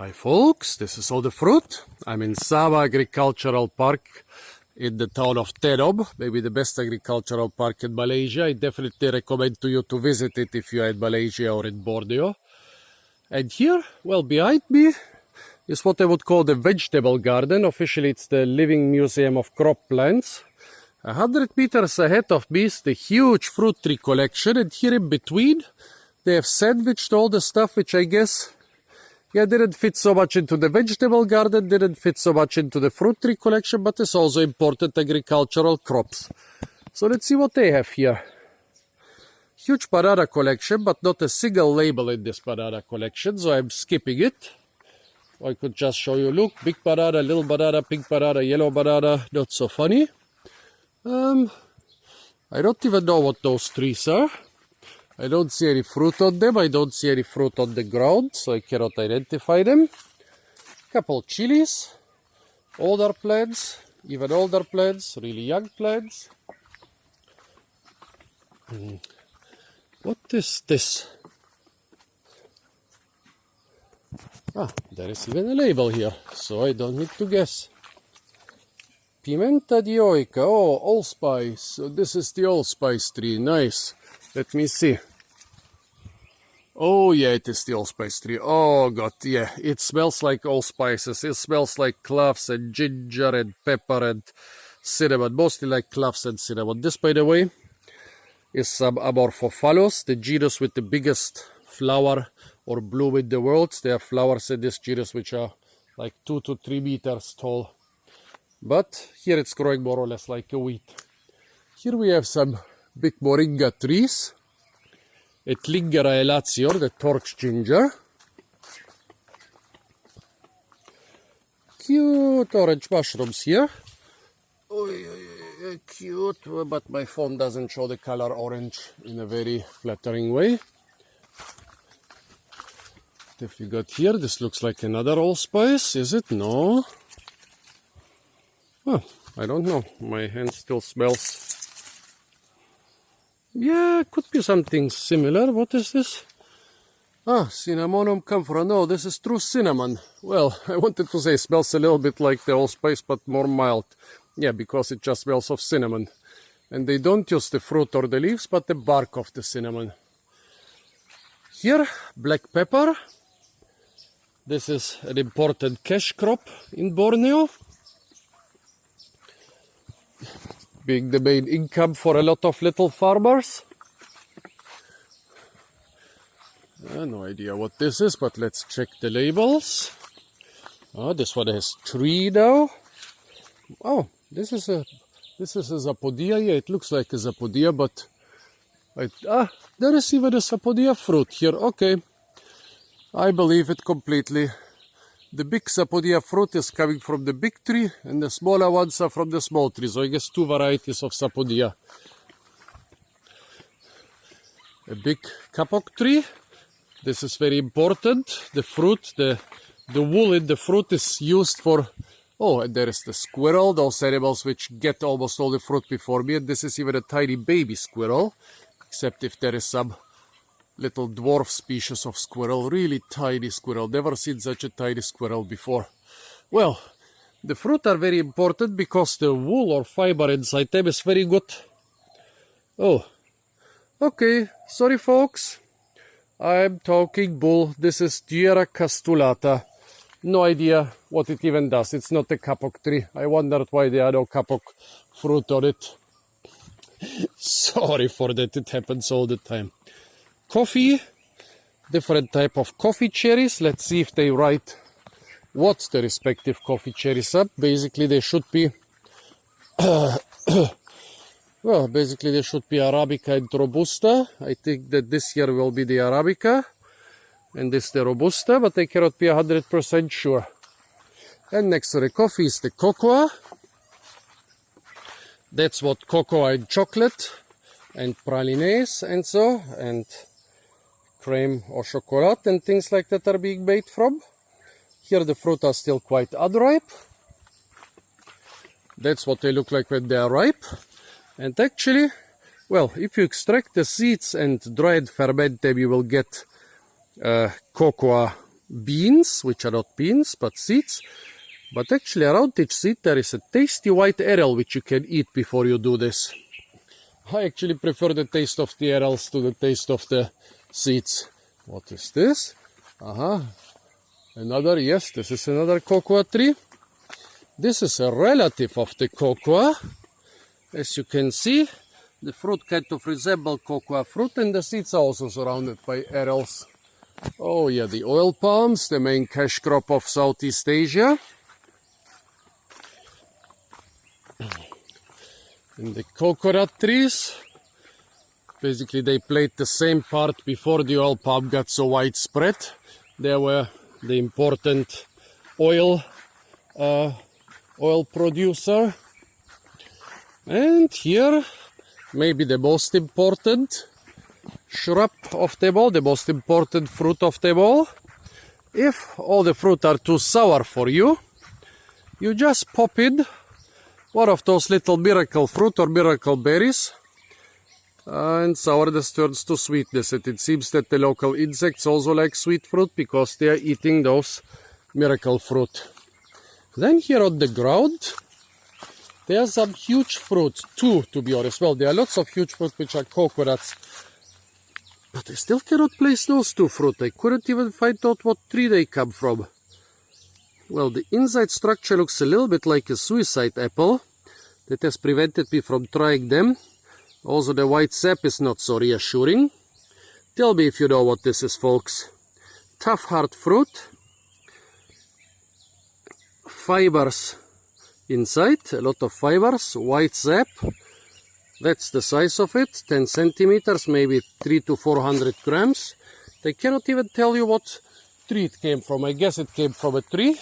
Hi folks, this is all the fruit. I'm in Sabah Agricultural Park in the town of Tenom, maybe the best agricultural park in Malaysia. I definitely recommend to you to visit it if you're in Malaysia or in Borneo. And here, well, behind me is what I would call the vegetable garden. Officially, it's the Living Museum of Crop Plants. 100 meters ahead of me is the huge fruit tree collection, and here in between, they have sandwiched all the stuff which I guess didn't fit so much into the vegetable garden, didn't fit so much into the fruit tree collection, but it's also important agricultural crops. So let's see what they have here. Huge banana collection, but not a single label in this banana collection, so I'm skipping it. I could just show you, look, big banana, little banana, pink banana, yellow banana, not so funny. I don't even know what those trees are. I don't see any fruit on them. I don't see any fruit on the ground, so I cannot identify them. Couple chilies, older plants, even older plants, really young plants. What is this? Ah, there is even a label here, so I don't need to guess. Pimenta di oica, oh, allspice. So this is the allspice tree, nice. Let me see. Oh yeah, it is the allspice tree. Oh god, yeah, it smells like allspices. It smells like cloves and ginger and pepper and cinnamon, mostly like cloves and cinnamon. This, by the way, is some Amorphophallus, the genus with the biggest flower or bloom in the world. There are flowers in this genus which are like 2 to 3 meters tall. But here it's growing more or less like a wheat. Here we have some big moringa trees. Etlingera elatior, the torch ginger. Cute orange mushrooms here. Oh, cute, but my phone doesn't show the color orange in a very flattering way. What have we got here? This looks like another allspice, is it? No. Oh, I don't know. My hand still smells. Yeah, could be something similar. What is this? Ah, Cinnamonum camphora. No, this is true cinnamon. Well, I wanted to say smells a little bit like the allspice, but more mild. Yeah, because it just smells of cinnamon. And they don't use the fruit or the leaves, but the bark of the cinnamon. Here, black pepper. This is an important cash crop in Borneo. Being the main income for a lot of little farmers. No idea what this is, but let's check the labels. Oh, this one has 3 now. Oh, this is a Zapodia. Yeah, it looks like a Zapodia, but there is even a Zapodia fruit here. Okay, I believe it completely. The big Zapodia fruit is coming from the big tree, and the smaller ones are from the small tree. So I guess 2 varieties of Zapodia. A big kapok tree. This is very important. The fruit, the wool in the fruit is used for... Oh, and there is the squirrel, those animals which get almost all the fruit before me. And this is even a tiny baby squirrel, except if there is some little dwarf species of squirrel, really tiny squirrel. Never seen such a tiny squirrel before. Well, the fruit are very important because the wool or fiber inside them is very good. Oh, okay, sorry folks. I'm talking bull. This is Dierra castulata. No idea what it even does. It's not a kapok tree. I wondered why there are no kapok fruit on it. Sorry for that, it happens all the time. Coffee, different type of coffee cherries. Let's see if they write what the respective coffee cherries are. Basically, they should be well, basically they should be Arabica and Robusta. I think that this year will be the Arabica and this the Robusta, but I cannot be 100% sure. And next to the coffee is the cocoa. That's what cocoa and chocolate and pralines and so, and creme or chocolate and things like that are being made from. Here the fruit are still quite unripe. That's what they look like when they are ripe. And actually, well, if you extract the seeds and dry and ferment them, you will get cocoa beans, which are not beans, but seeds. But actually around each seed there is a tasty white aril which you can eat before you do this. I actually prefer the taste of the arils to the taste of the seeds. What is this? Yes, this is another cocoa tree. This is a relative of the cocoa. As you can see, the fruit kind of resembles cocoa fruit, and the seeds are also surrounded by arils. Oh yeah, the oil palms, the main cash crop of Southeast Asia. And the coconut trees, basically they played the same part before the oil palm got so widespread. They were the important oil producer. And here, maybe the most important shrub of them all, the most important fruit of them all. If all the fruit are too sour for you, you just pop in one of those little miracle fruit or miracle berries, and sourness turns to sweetness. And it seems that the local insects also like sweet fruit because they are eating those miracle fruit. Then here on the ground, there are some huge fruit too, to be honest. Well, there are lots of huge fruit which are coconuts, but I still cannot place those two fruit. I couldn't even find out what tree they come from. Well, the inside structure looks a little bit like a suicide apple. That has prevented me from trying them. Also, the white sap is not so reassuring. Tell me if you know what this is, folks. Tough, hard fruit. Fibers inside, a lot of fibers. White sap. That's the size of it. 10 centimeters, maybe 300 to 400 grams. They cannot even tell you what tree it came from. I guess it came from a tree.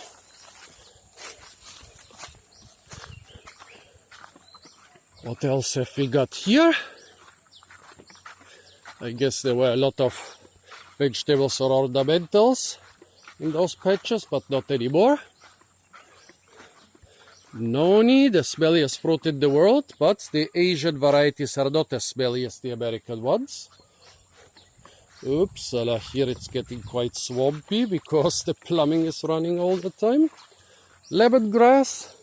What else have we got here? I guess there were a lot of vegetables or ornamentals in those patches, but not anymore. Noni, the smelliest fruit in the world, but the Asian varieties are not as smelly as the American ones. Oops, here it's getting quite swampy because the plumbing is running all the time. Lemongrass.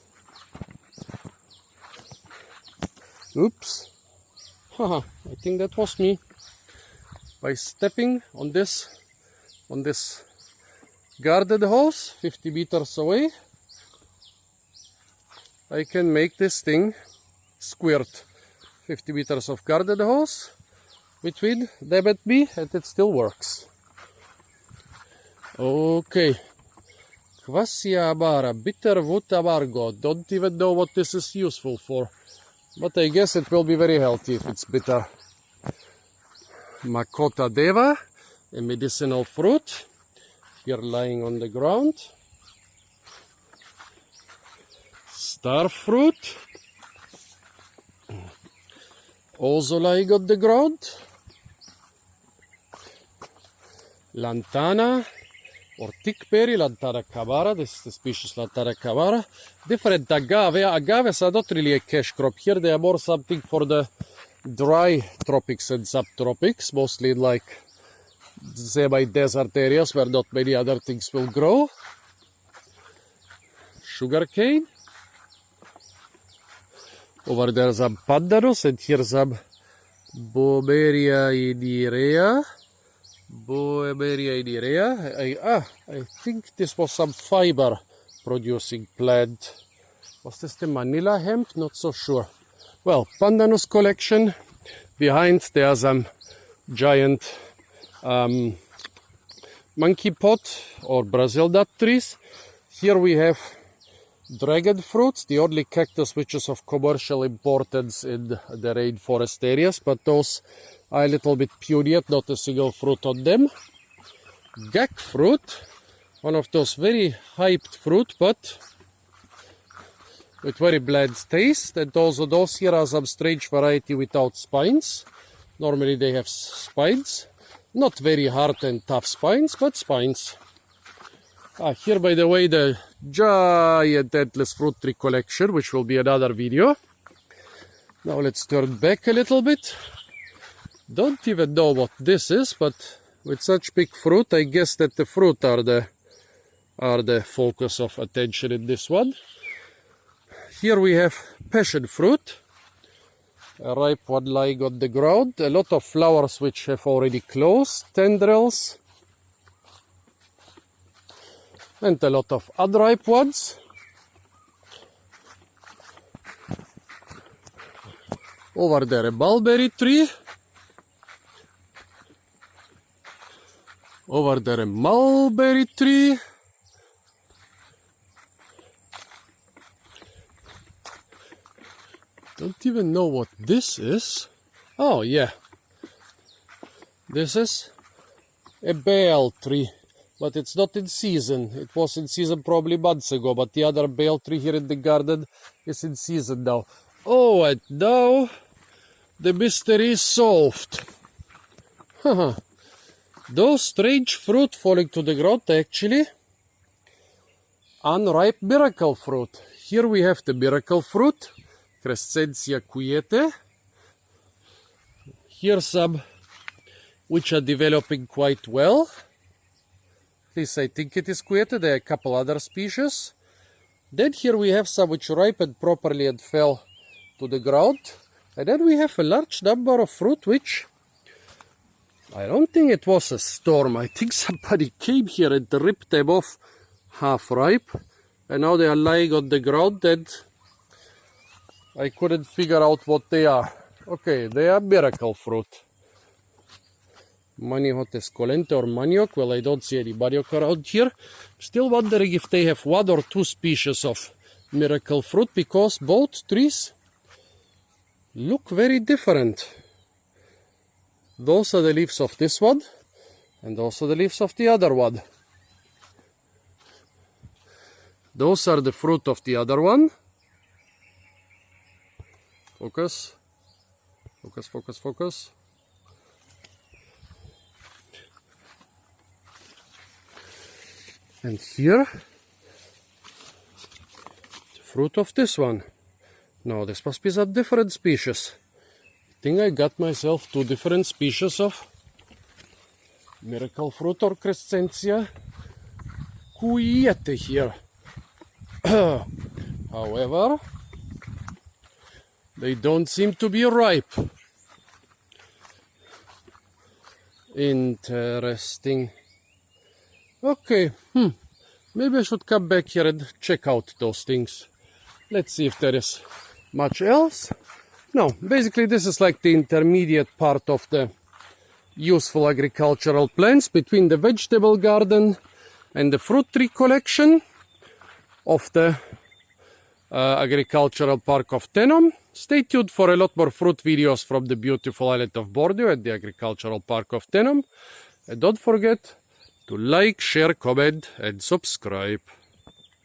Oops. Haha, I think that was me. By stepping on this garden hose 50 meters away, I can make this thing squirt. 50 meters of garden hose between them and me, and it still works. Okay. Quassia amara, bitter wood amargo. Don't even know what this is useful for, but I guess it will be very healthy if it's bitter. Makota deva, a medicinal fruit, here lying on the ground. Star fruit, also lying on the ground. Lantana or thickberry, Lantana cavara. This is the species Lantana cavara. Different agave. Agaves are not really a cash crop here. They are more something for the dry tropics and subtropics, mostly in like semi-desert areas where not many other things will grow. Sugarcane. Over there some pandanus, and here some Boeberia idirea. I think this was some fiber producing plant. Was this the Manila hemp? Not so sure. Well, pandanus collection. Behind there are some giant monkey pot or Brazil nut trees. Here we have dragon fruits, the only cactus which is of commercial importance in the rainforest areas, but those are a little bit puny yet, not a single fruit on them. Jackfruit, one of those very hyped fruit, but with very bland taste. And also those here are some strange variety without spines. Normally they have spines, not very hard and tough spines, but spines. Here, by the way, the giant endless fruit tree collection, which will be another video. Now let's turn back a little bit. Don't even know what this is, but with such big fruit, I guess that the fruit are the are the focus of attention in this one. Here we have passion fruit, a ripe one lying on the ground, a lot of flowers which have already closed, tendrils, and a lot of unripe ones. Over there a mulberry tree. Over there a mulberry tree. Don't even know what this is. Oh yeah, this is a bale tree, but it's not in season. It was in season probably months ago, but the other bale tree here in the garden is in season now. Oh, and now the mystery is solved. Those strange fruit falling to the ground are actually unripe miracle fruit. Here we have the miracle fruit, Crescentia quiete. Here some which are developing quite well. At least I think it is quiete. There are a couple other species. Then here we have some which ripened properly and fell to the ground. And then we have a large number of fruit which I don't think it was a storm. I think somebody came here and ripped them off half ripe. And now they are lying on the ground and I couldn't figure out what they are. Okay, they are miracle fruit. Manioc esculente or manioc. Well, I don't see any manioc around here. Still wondering if they have one or two species of miracle fruit because both trees look very different. Those are the leaves of this one and those are the leaves of the other one. Those are the fruit of the other one. Focus. Focus, focus, focus. And here, the fruit of this one. No, this must be some different species. I think I got myself two different species of miracle fruit or Crescentia quiete here. However, they don't seem to be ripe. Interesting. Okay, maybe I should come back here and check out those things. Let's see if there is much else. No, basically this is like the intermediate part of the useful agricultural plants between the vegetable garden and the fruit tree collection of the agricultural park of Tenom. Stay tuned for a lot more fruit videos from the beautiful island of Borneo and the agricultural park of Tenom. And don't forget to like, share, comment and subscribe.